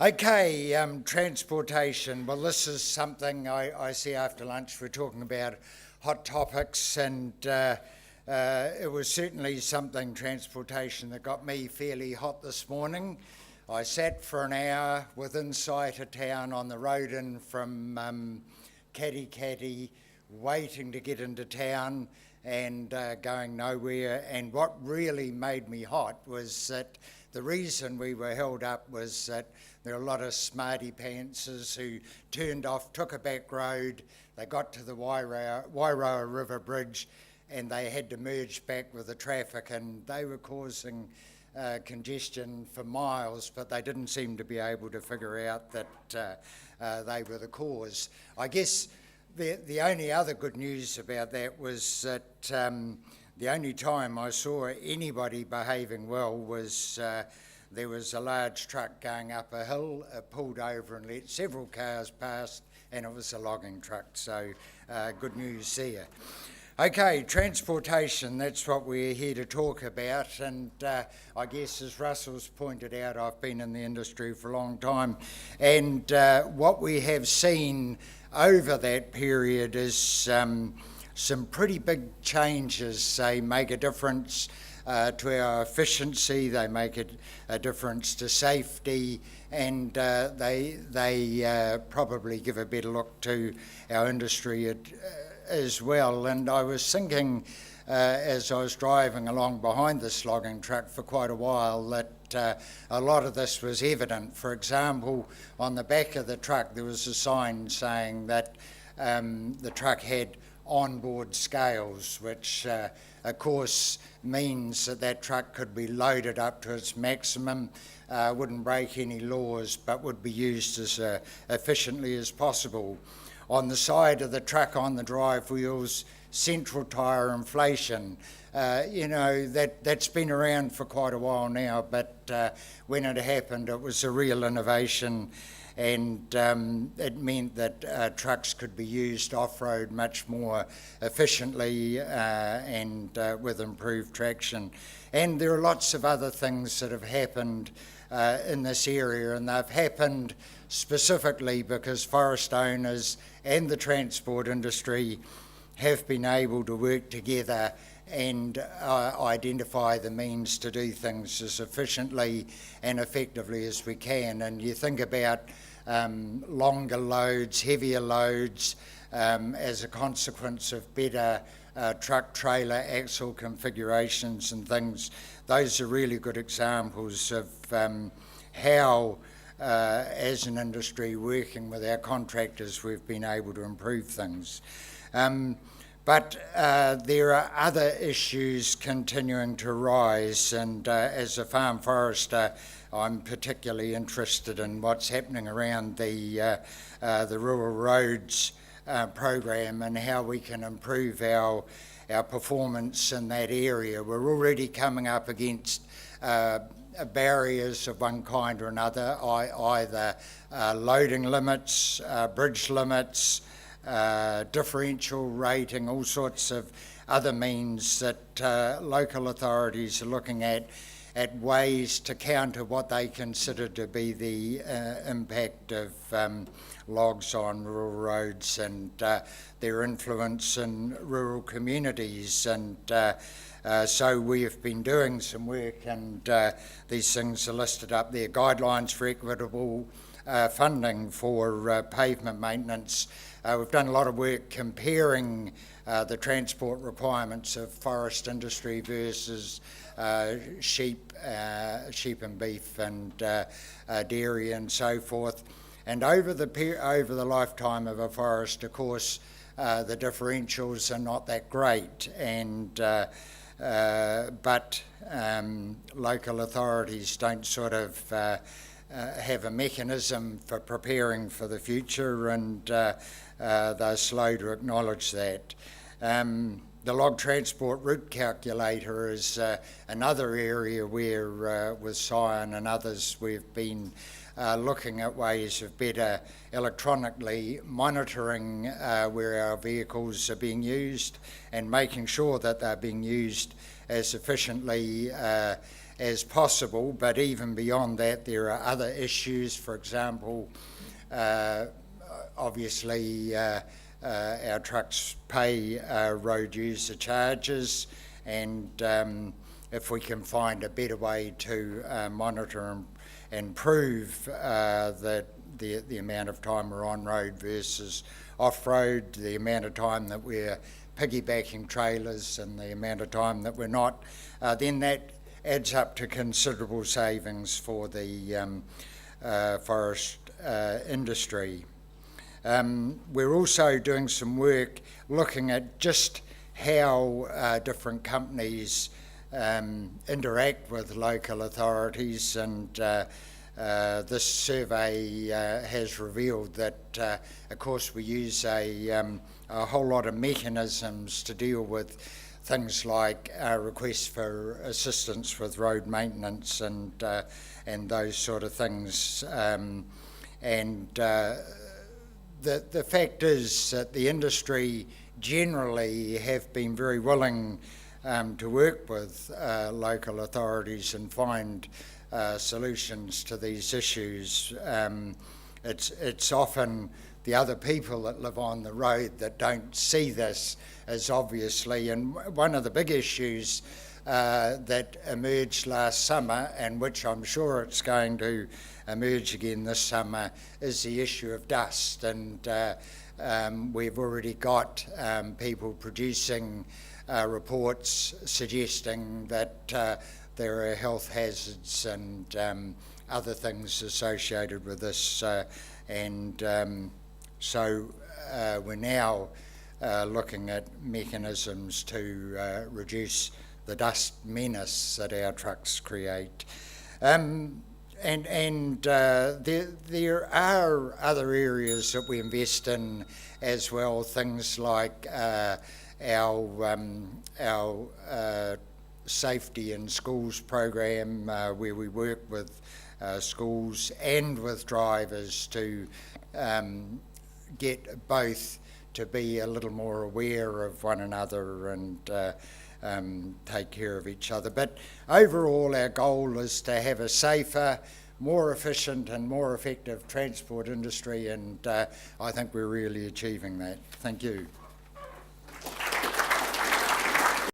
Okay, transportation. Well, this is something I see after lunch. We're talking about hot topics, and it was certainly something, transportation, that got me fairly hot this morning. I sat for an hour within sight of town on the road in from Katikati, waiting to get into town and going nowhere. And what really made me hot was that the reason we were held up was that there were a lot of smarty pantsers who turned off, took a back road, they got to the Wairoa River Bridge, and they had to merge back with the traffic, and they were causing congestion for miles, but they didn't seem to be able to figure out that they were the cause. I guess the only other good news about that was that the only time I saw anybody behaving well was there was a large truck going up a hill, pulled over and let several cars pass, and it was a logging truck, so good news there. Okay, transportation, that's what we're here to talk about, and I guess as Russell's pointed out, I've been in the industry for a long time, and what we have seen over that period is some pretty big changes. They make a difference to our efficiency, they make a difference to safety, and they probably give a better look to our industry as well. And I was thinking as I was driving along behind this logging truck for quite a while that a lot of this was evident. For example, on the back of the truck there was a sign saying that the truck had onboard scales, which of course means that truck could be loaded up to its maximum, wouldn't break any laws, but would be used as efficiently as possible. On the side of the truck, on the drive wheels, central tyre inflation. That's been around for quite a while now, but when it happened it was a real innovation, and it meant that trucks could be used off-road much more efficiently and with improved traction. And there are lots of other things that have happened in this area, and they've happened specifically because forest owners and the transport industry have been able to work together and identify the means to do things as efficiently and effectively as we can. And you think about longer loads, heavier loads, as a consequence of better truck trailer axle configurations and things. Those are really good examples of how as an industry working with our contractors we've been able to improve things. But there are other issues continuing to rise, and as a farm forester I'm particularly interested in what's happening around the rural roads program and how we can improve our performance in that area. We're already coming up against barriers of one kind or another, either loading limits, bridge limits, differential rating, all sorts of other means that local authorities are looking at ways to counter what they consider to be the impact of logs on rural roads and their influence in rural communities. And so we have been doing some work, and these things are listed up there. Guidelines for equitable funding for pavement maintenance. We've done a lot of work comparing the transport requirements of forest industry versus sheep and beef and dairy and so forth. And over the lifetime of a forest, of course, the differentials are not that great, and but local authorities don't sort of have a mechanism for preparing for the future, and they're slow to acknowledge that. The log transport route calculator is another area where with Scion and others we've been looking at ways of better electronically monitoring where our vehicles are being used and making sure that they're being used as efficiently as possible, but even beyond that there are other issues. For example, obviously our trucks pay road user charges, and if we can find a better way to monitor and prove that the amount of time we're on road versus off-road, the amount of time that we're piggybacking trailers and the amount of time that we're not, then that adds up to considerable savings for the forest industry. We're also doing some work looking at just how different companies interact with local authorities, and this survey has revealed that, of course, we use a whole lot of mechanisms to deal with things like requests for assistance with road maintenance and those sort of things. The fact is that the industry generally have been very willing to work with local authorities and find solutions to these issues. It's often the other people that live on the road that don't see this as obviously, and one of the big issues that emerged last summer, and which I'm sure it's going to emerge again this summer, is the issue of dust. And we've already got people producing reports suggesting that there are health hazards and other things associated with this. So we're now looking at mechanisms to reduce the dust menace that our trucks create. There are other areas that we invest in as well, things like our safety in schools program, where we work with schools and with drivers to get both to be a little more aware of one another and take care of each other. But overall, our goal is to have a safer, more efficient and more effective transport industry, and I think we're really achieving that. Thank you.